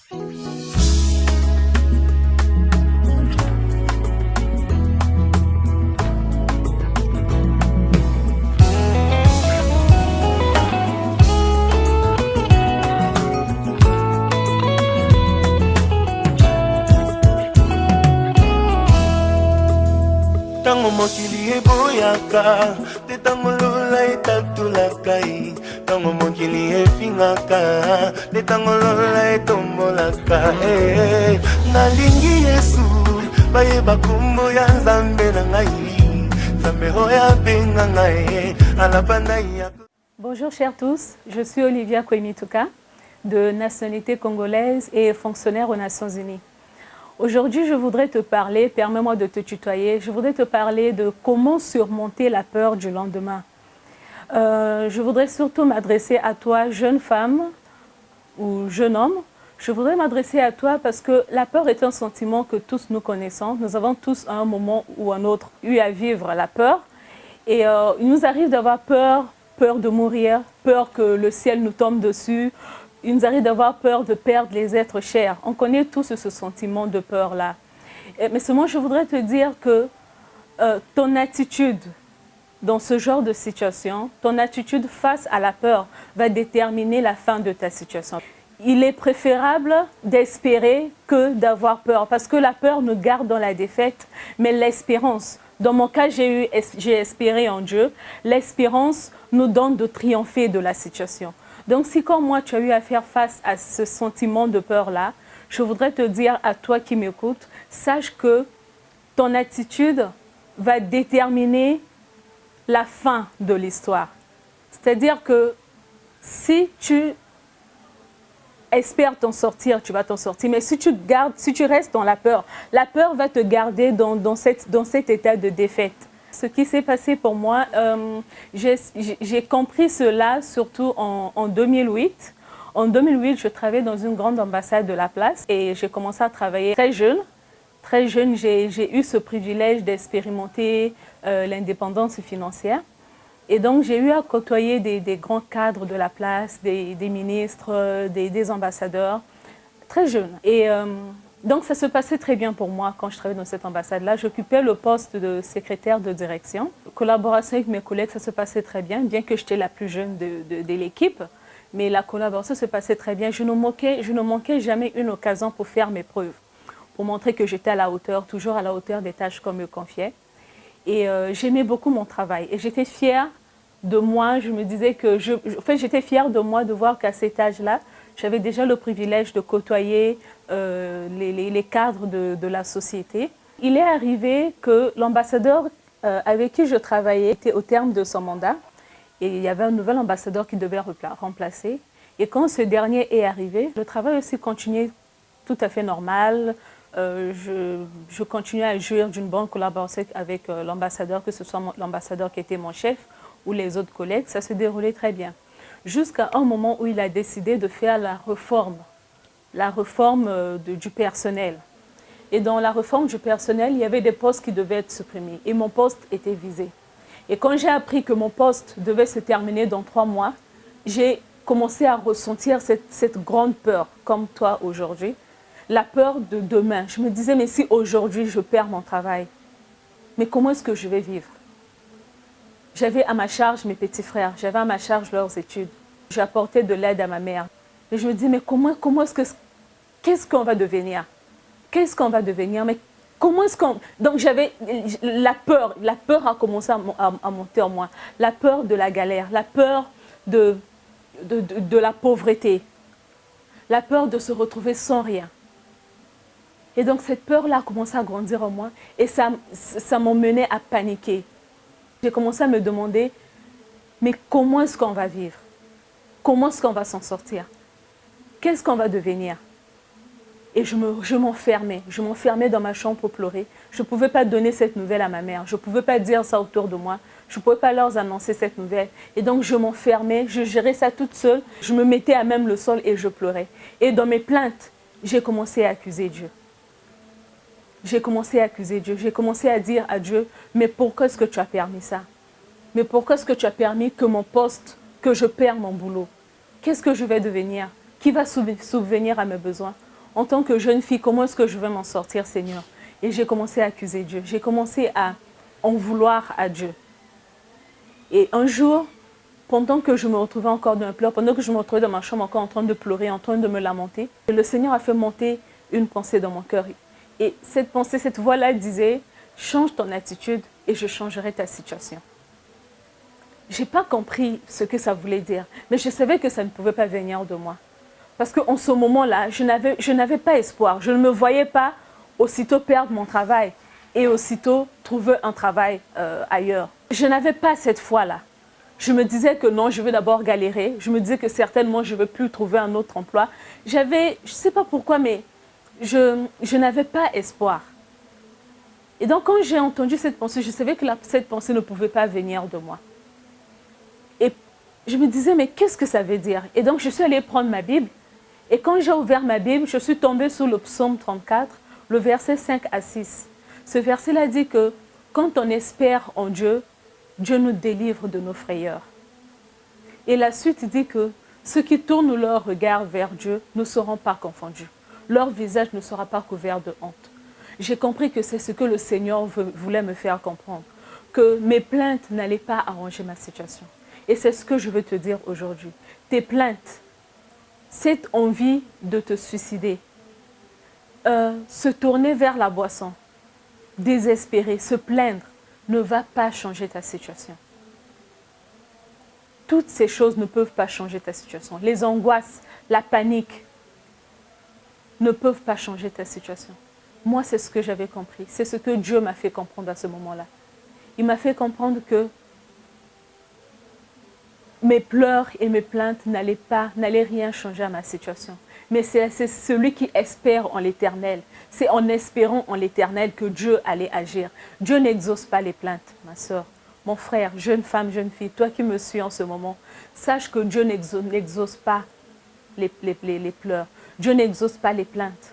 Tango mokili eboyaka, te tango lola etatulakai. Tango mokili efingaka, te tango lola etombolaka. Nalingi Yesu, bayeba kombo ya Nzambe na ngai. Nzambe hoya benga ngai, alabanda ya. Bonjour chers tous, je suis Olivia Kwemituka, de nationalité congolaise et fonctionnaire aux Nations Unies. Aujourd'hui, je voudrais te parler, permets-moi de te tutoyer, je voudrais te parler de comment surmonter la peur du lendemain. Je voudrais surtout m'adresser à toi, jeune femme ou jeune homme. Je voudrais m'adresser à toi parce que la peur est un sentiment que tous nous connaissons. Nous avons tous à un moment ou un autre eu à vivre la peur. Et il nous arrive d'avoir peur, peur de mourir, peur que le ciel nous tombe dessus. Il nous arrive d'avoir peur de perdre les êtres chers. On connaît tous ce sentiment de peur-là. Mais seulement, je voudrais te dire que ton attitude dans ce genre de situation, ton attitude face à la peur va déterminer la fin de ta situation. Il est préférable d'espérer que d'avoir peur, parce que la peur nous garde dans la défaite, mais l'espérance, dans mon cas, j'ai espéré en Dieu, l'espérance nous donne de triompher de la situation. Donc, si comme moi, tu as eu à faire face à ce sentiment de peur-là, je voudrais te dire à toi qui m'écoutes, sache que ton attitude va déterminer la fin de l'histoire. C'est-à-dire que si tu espères t'en sortir, tu vas t'en sortir. Mais si tu restes dans la peur va te garder dans cet état de défaite. Ce qui s'est passé pour moi, j'ai compris cela surtout en 2008. En 2008, je travaillais dans une grande ambassade de la place et j'ai commencé à travailler très jeune. Très jeune, j'ai eu ce privilège d'expérimenter l'indépendance financière. Et donc, j'ai eu à côtoyer des grands cadres de la place, des ministres, des ambassadeurs, très jeunes. Et donc, ça se passait très bien pour moi quand je travaillais dans cette ambassade-là. J'occupais le poste de secrétaire de direction. Collaboration avec mes collègues, ça se passait très bien, bien que j'étais la plus jeune de l'équipe. Mais la collaboration se passait très bien. Je ne manquais jamais une occasion pour faire mes preuves, pour montrer que j'étais à la hauteur, toujours à la hauteur des tâches qu'on me confiait. Et j'aimais beaucoup mon travail. Et j'étais fière de moi. Je me disais que j'étais fière de moi de voir qu'à cet âge-là, j'avais déjà le privilège de côtoyer les cadres de la société. Il est arrivé que l'ambassadeur avec qui je travaillais était au terme de son mandat. Et il y avait un nouvel ambassadeur qui devait remplacer. Et quand ce dernier est arrivé, le travail aussi continuait tout à fait normal. Je continuais à jouir d'une bonne collaboration avec l'ambassadeur, que ce soit l'ambassadeur qui était mon chef ou les autres collègues. Ça se déroulait très bien. Jusqu'à un moment où il a décidé de faire la réforme du personnel. Et dans la réforme du personnel, il y avait des postes qui devaient être supprimés. Et mon poste était visé. Et quand j'ai appris que mon poste devait se terminer dans 3 mois, j'ai commencé à ressentir cette grande peur, comme toi aujourd'hui. La peur de demain. Je me disais, mais si aujourd'hui je perds mon travail, mais comment est-ce que je vais vivre? J'avais à ma charge mes petits frères, j'avais à ma charge leurs études. J'apportais de l'aide à ma mère. Et je me dis, mais qu'est-ce qu'on va devenir? Qu'est-ce qu'on va devenir? Mais comment est-ce qu'on... Donc j'avais la peur a commencé à monter en moi. La peur de la galère, la peur de la pauvreté, la peur de se retrouver sans rien. Et donc cette peur-là a commencé à grandir en moi et ça m'emmenait à paniquer. J'ai commencé à me demander, mais comment est-ce qu'on va vivre? Comment est-ce qu'on va s'en sortir? Qu'est-ce qu'on va devenir? Et je m'enfermais dans ma chambre pour pleurer. Je ne pouvais pas donner cette nouvelle à ma mère. Je ne pouvais pas dire ça autour de moi. Je ne pouvais pas leur annoncer cette nouvelle. Et donc je m'enfermais, je gérais ça toute seule. Je me mettais à même le sol et je pleurais. Et dans mes plaintes, j'ai commencé à accuser Dieu. J'ai commencé à accuser Dieu. J'ai commencé à dire à Dieu, mais pourquoi est-ce que tu as permis ça? Mais pourquoi est-ce que tu as permis que mon poste, que je perde mon boulot? Qu'est-ce que je vais devenir? Qui va subvenir à mes besoins? En tant que jeune fille, comment est-ce que je vais m'en sortir, Seigneur? Et j'ai commencé à accuser Dieu. J'ai commencé à en vouloir à Dieu. Et un jour, pendant que je me retrouvais encore dans un pleur, pendant que je me retrouvais dans ma chambre encore en train de pleurer, en train de me lamenter, le Seigneur a fait monter une pensée dans mon cœur. Et cette pensée, cette voix-là disait, change ton attitude et je changerai ta situation. Je n'ai pas compris ce que ça voulait dire, mais je savais que ça ne pouvait pas venir de moi. Parce qu'en ce moment-là, je n'avais pas espoir. Je ne me voyais pas aussitôt perdre mon travail et aussitôt trouver un travail ailleurs. Je n'avais pas cette foi-là. Je me disais que non, je vais d'abord galérer. Je me disais que certainement, je ne vais plus trouver un autre emploi. Je ne sais pas pourquoi, mais je n'avais pas espoir. Et donc, quand j'ai entendu cette pensée, je savais que cette pensée ne pouvait pas venir de moi. Et je me disais, mais qu'est-ce que ça veut dire? Et donc, je suis allée prendre ma Bible. Et quand j'ai ouvert ma Bible, je suis tombée sur le psaume 34, le verset 5 à 6. Ce verset-là dit que quand on espère en Dieu, Dieu nous délivre de nos frayeurs. Et la suite dit que ceux qui tournent leur regard vers Dieu ne seront pas confondus. Leur visage ne sera pas couvert de honte. J'ai compris que c'est ce que le Seigneur voulait me faire comprendre. Que mes plaintes n'allaient pas arranger ma situation. Et c'est ce que je veux te dire aujourd'hui. Tes plaintes, cette envie de te suicider, se tourner vers la boisson, désespérer, se plaindre, ne va pas changer ta situation. Toutes ces choses ne peuvent pas changer ta situation. Les angoisses, la panique ne peuvent pas changer ta situation. Moi, c'est ce que j'avais compris. C'est ce que Dieu m'a fait comprendre à ce moment-là. Il m'a fait comprendre que mes pleurs et mes plaintes n'allaient rien changer à ma situation. Mais c'est celui qui espère en l'Éternel. C'est en espérant en l'Éternel que Dieu allait agir. Dieu n'exauce pas les plaintes, ma soeur. Mon frère, jeune femme, jeune fille, toi qui me suis en ce moment, sache que Dieu n'exauce pas les pleurs. Dieu n'exauce pas les plaintes.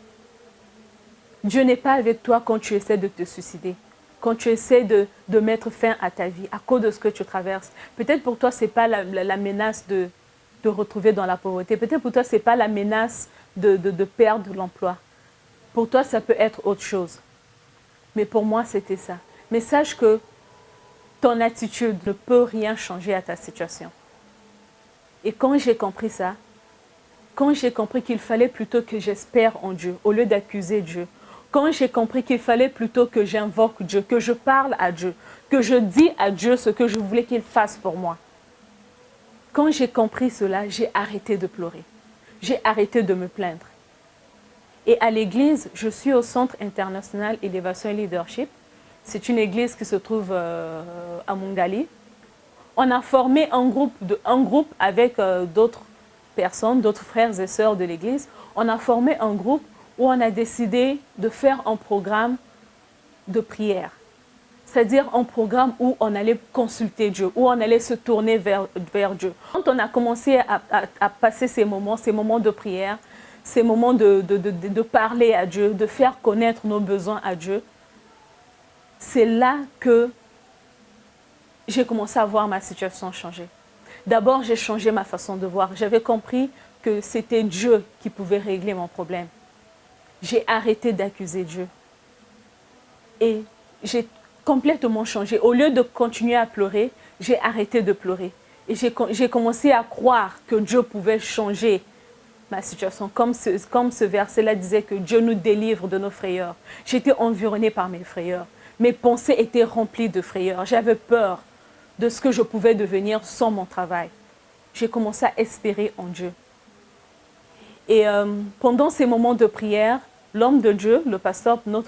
Dieu n'est pas avec toi quand tu essaies de te suicider, quand tu essaies de mettre fin à ta vie à cause de ce que tu traverses. Peut-être pour toi, ce n'est pas la menace de te retrouver dans la pauvreté. Peut-être pour toi, ce n'est pas la menace de perdre l'emploi. Pour toi, ça peut être autre chose. Mais pour moi, c'était ça. Mais sache que ton attitude ne peut rien changer à ta situation. Et quand j'ai compris ça, quand j'ai compris qu'il fallait plutôt que j'espère en Dieu au lieu d'accuser Dieu, quand j'ai compris qu'il fallait plutôt que j'invoque Dieu, que je parle à Dieu, que je dis à Dieu ce que je voulais qu'il fasse pour moi. Quand j'ai compris cela, j'ai arrêté de pleurer. J'ai arrêté de me plaindre. Et à l'église, je suis au Centre international Élévation et Leadership. C'est une église qui se trouve à Mungali. On a formé un groupe avec d'autres personnes, d'autres frères et sœurs de l'église. On a formé un groupe où on a décidé de faire un programme de prière. C'est-à-dire un programme où on allait consulter Dieu, où on allait se tourner vers Dieu. Quand on a commencé à passer ces moments de prière, ces moments de parler à Dieu, de faire connaître nos besoins à Dieu, c'est là que j'ai commencé à voir ma situation changer. D'abord, j'ai changé ma façon de voir. J'avais compris que c'était Dieu qui pouvait régler mon problème. J'ai arrêté d'accuser Dieu. Et j'ai complètement changé. Au lieu de continuer à pleurer, j'ai arrêté de pleurer. Et j'ai commencé à croire que Dieu pouvait changer ma situation. Comme ce verset-là disait que Dieu nous délivre de nos frayeurs. J'étais environnée par mes frayeurs. Mes pensées étaient remplies de frayeurs. J'avais peur de ce que je pouvais devenir sans mon travail. J'ai commencé à espérer en Dieu. Et pendant ces moments de prière, l'homme de Dieu, notre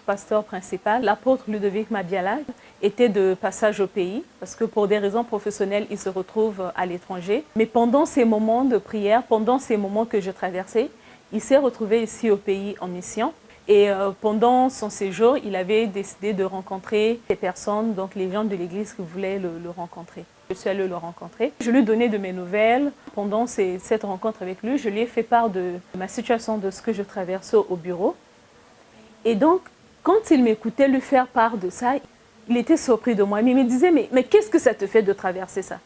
pasteur principal, l'apôtre Ludovic Mabiala, était de passage au pays parce que pour des raisons professionnelles, il se retrouve à l'étranger. Mais pendant ces moments de prière, pendant ces moments que je traversais, il s'est retrouvé ici au pays en mission. Et pendant son séjour, il avait décidé de rencontrer des personnes, donc les gens de l'église qui voulaient le rencontrer. Je suis allée le rencontrer. Je lui ai donné de mes nouvelles. Pendant cette rencontre avec lui, je lui ai fait part de ma situation, de ce que je traversais au bureau. Et donc, quand il m'écoutait lui faire part de ça, il était surpris de moi. Mais il me disait, mais qu'est-ce que ça te fait de traverser ça?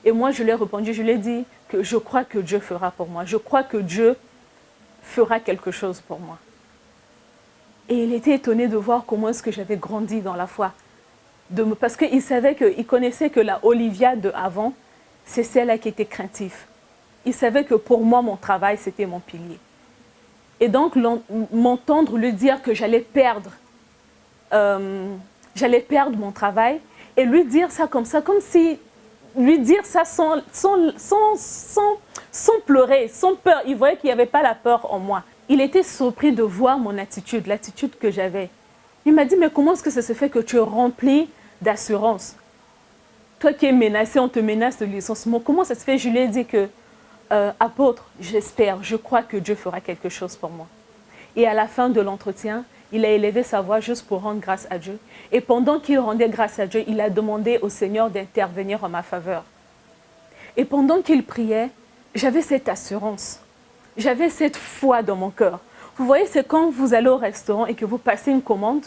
Et moi, je lui ai répondu, je lui ai dit que je crois que Dieu fera pour moi. Je crois que Dieu fera quelque chose pour moi. Et il était étonné de voir comment est-ce que j'avais grandi dans la foi. Parce qu'il connaissait que la Olivia de avant, c'est celle-là qui était craintive. Il savait que pour moi, mon travail, c'était mon pilier. Et donc, m'entendre lui dire que j'allais perdre mon travail et lui dire ça, comme si lui dire ça sans pleurer, sans peur. Il voyait qu'il n'y avait pas la peur en moi. Il était surpris de voir mon attitude, l'attitude que j'avais. Il m'a dit, mais comment est-ce que ça se fait que tu es rempli d'assurance? Toi qui es menacé, on te menace de licenciement. Comment ça se fait? Je lui ai dit que, apôtre, j'espère, je crois que Dieu fera quelque chose pour moi. Et à la fin de l'entretien, il a élevé sa voix juste pour rendre grâce à Dieu. Et pendant qu'il rendait grâce à Dieu, il a demandé au Seigneur d'intervenir en ma faveur. Et pendant qu'il priait, j'avais cette assurance. J'avais cette foi dans mon cœur. Vous voyez, c'est quand vous allez au restaurant et que vous passez une commande,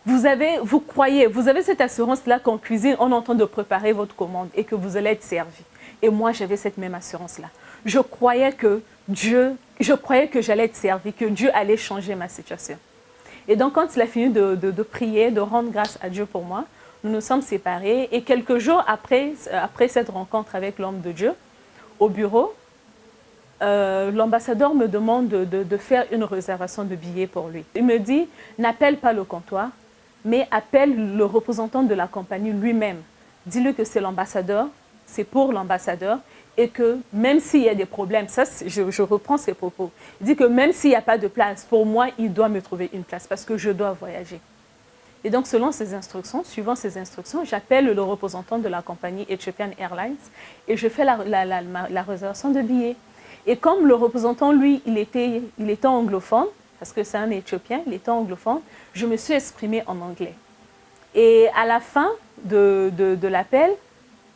vous croyez, vous avez cette assurance-là qu'en cuisine, on est en train de préparer votre commande et que vous allez être servi. Et moi, j'avais cette même assurance-là. Je croyais que j'allais être servi, que Dieu allait changer ma situation. Et donc, quand il a fini de prier, de rendre grâce à Dieu pour moi, nous nous sommes séparés. Et quelques jours après cette rencontre avec l'homme de Dieu, au bureau, l'ambassadeur me demande de faire une réservation de billets pour lui. Il me dit, n'appelle pas le comptoir, mais appelle le représentant de la compagnie lui-même. Dis-lui que c'est l'ambassadeur, c'est pour l'ambassadeur, et que même s'il y a des problèmes, ça je reprends ses propos, il dit que même s'il n'y a pas de place, pour moi, il doit me trouver une place parce que je dois voyager. Et donc, selon ses instructions, suivant ses instructions, j'appelle le représentant de la compagnie Ethiopian Airlines et je fais la réservation de billets. Et comme le représentant, lui, il était anglophone, parce que c'est un Éthiopien, il était anglophone, je me suis exprimée en anglais. Et à la fin de l'appel,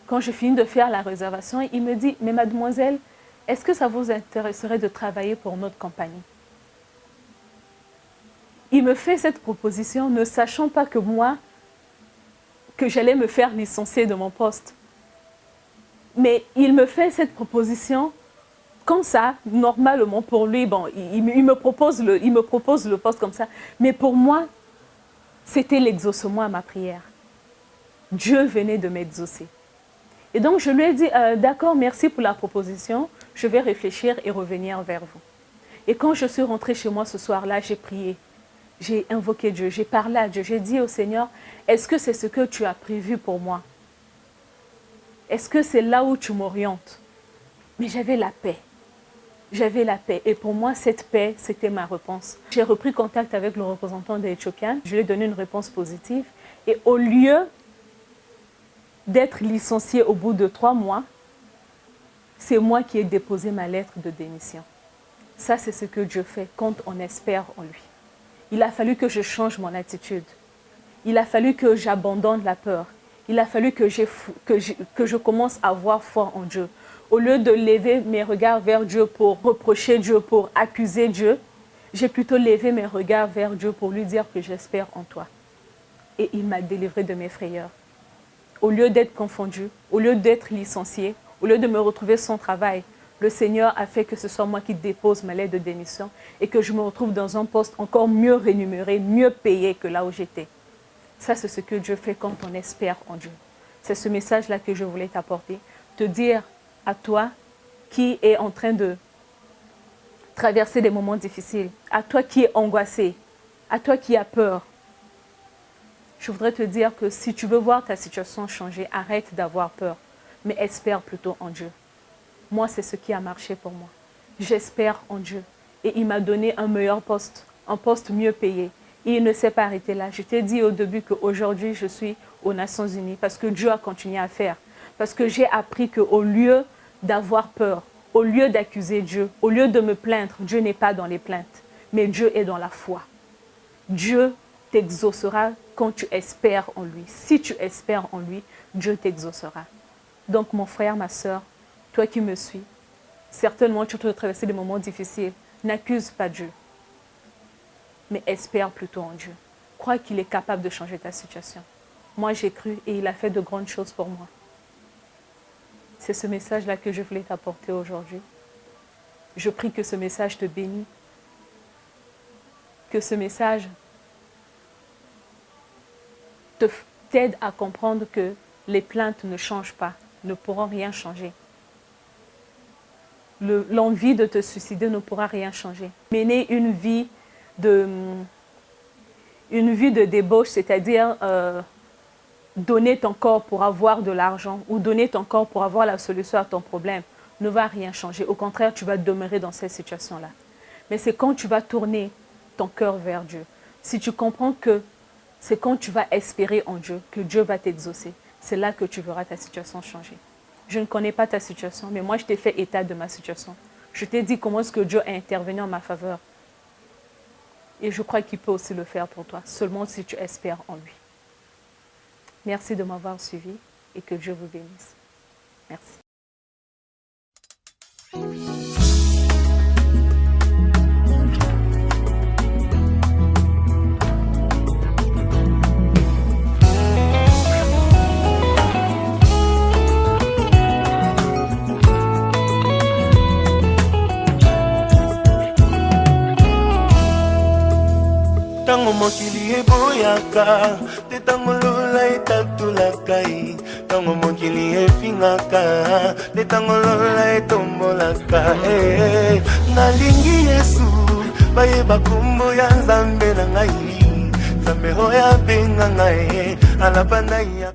quand je finis de faire la réservation, il me dit, mais mademoiselle, est-ce que ça vous intéresserait de travailler pour notre compagnie? Il me fait cette proposition, ne sachant pas que que j'allais me faire licencier de mon poste. Mais il me fait cette proposition comme ça, normalement pour lui, bon, il me propose le poste comme ça. Mais pour moi, c'était l'exaucement à ma prière. Dieu venait de m'exaucer. Et donc, je lui ai dit, d'accord, merci pour la proposition. Je vais réfléchir et revenir vers vous. Et quand je suis rentrée chez moi ce soir-là, j'ai prié. J'ai invoqué Dieu, j'ai parlé à Dieu. J'ai dit au Seigneur, est-ce que c'est ce que tu as prévu pour moi? Est-ce que c'est là où tu m'orientes? Mais j'avais la paix. J'avais la paix. Et pour moi, cette paix, c'était ma réponse. J'ai repris contact avec le représentant des Ethiopiens. Je lui ai donné une réponse positive. Et au lieu d'être licenciée au bout de 3 mois, c'est moi qui ai déposé ma lettre de démission. Ça, c'est ce que Dieu fait quand on espère en lui. Il a fallu que je change mon attitude. Il a fallu que j'abandonne la peur. Il a fallu que je commence à avoir foi en Dieu. Au lieu de lever mes regards vers Dieu pour reprocher Dieu, pour accuser Dieu, j'ai plutôt levé mes regards vers Dieu pour lui dire que j'espère en toi. Et il m'a délivré de mes frayeurs. Au lieu d'être confondu, au lieu d'être licencié, au lieu de me retrouver sans travail, le Seigneur a fait que ce soit moi qui dépose ma lettre de démission et que je me retrouve dans un poste encore mieux rémunéré, mieux payé que là où j'étais. Ça, c'est ce que Dieu fait quand on espère en Dieu. C'est ce message-là que je voulais t'apporter. Te dire à toi qui est en train de traverser des moments difficiles, à toi qui est angoissé, à toi qui as peur, je voudrais te dire que si tu veux voir ta situation changer, arrête d'avoir peur, mais espère plutôt en Dieu. Moi, c'est ce qui a marché pour moi. J'espère en Dieu. Et il m'a donné un meilleur poste, un poste mieux payé. Et il ne s'est pas arrêté là. Je t'ai dit au début qu'aujourd'hui, je suis aux Nations Unies parce que Dieu a continué à faire. Parce que j'ai appris qu'au lieu d'avoir peur, au lieu d'accuser Dieu, au lieu de me plaindre, Dieu n'est pas dans les plaintes, mais Dieu est dans la foi. Dieu t'exaucera quand tu espères en lui. Si tu espères en lui, Dieu t'exaucera. Donc mon frère, ma soeur, toi qui me suis, certainement tu vas traverser des moments difficiles. N'accuse pas Dieu, mais espère plutôt en Dieu. Crois qu'il est capable de changer ta situation. Moi, j'ai cru et il a fait de grandes choses pour moi. C'est ce message-là que je voulais t'apporter aujourd'hui. Je prie que ce message te bénisse, que que ce message t'aide à comprendre que les plaintes ne changent pas, ne pourront rien changer. L'envie de te suicider ne pourra rien changer. Mener une vie de débauche, c'est-à-dire donner ton corps pour avoir de l'argent ou donner ton corps pour avoir la solution à ton problème, ne va rien changer. Au contraire, tu vas demeurer dans cette situation-là. Mais c'est quand tu vas tourner ton cœur vers Dieu, si tu comprends que c'est quand tu vas espérer en Dieu, que Dieu va t'exaucer, c'est là que tu verras ta situation changer. Je ne connais pas ta situation, mais moi je t'ai fait état de ma situation. Je t'ai dit comment est-ce que Dieu a intervenu en ma faveur. Et je crois qu'il peut aussi le faire pour toi, seulement si tu espères en lui. Merci de m'avoir suivi et que Dieu vous bénisse. Merci. Tango mokili eboyaka, te tango lola etatulaka, tango mokili efingaka, te tango lola etombolaka. Nalingi Yesu, bayeba kombo ya Nzambe na ngai, Nzambe oyo abenga ngai, alapanda ya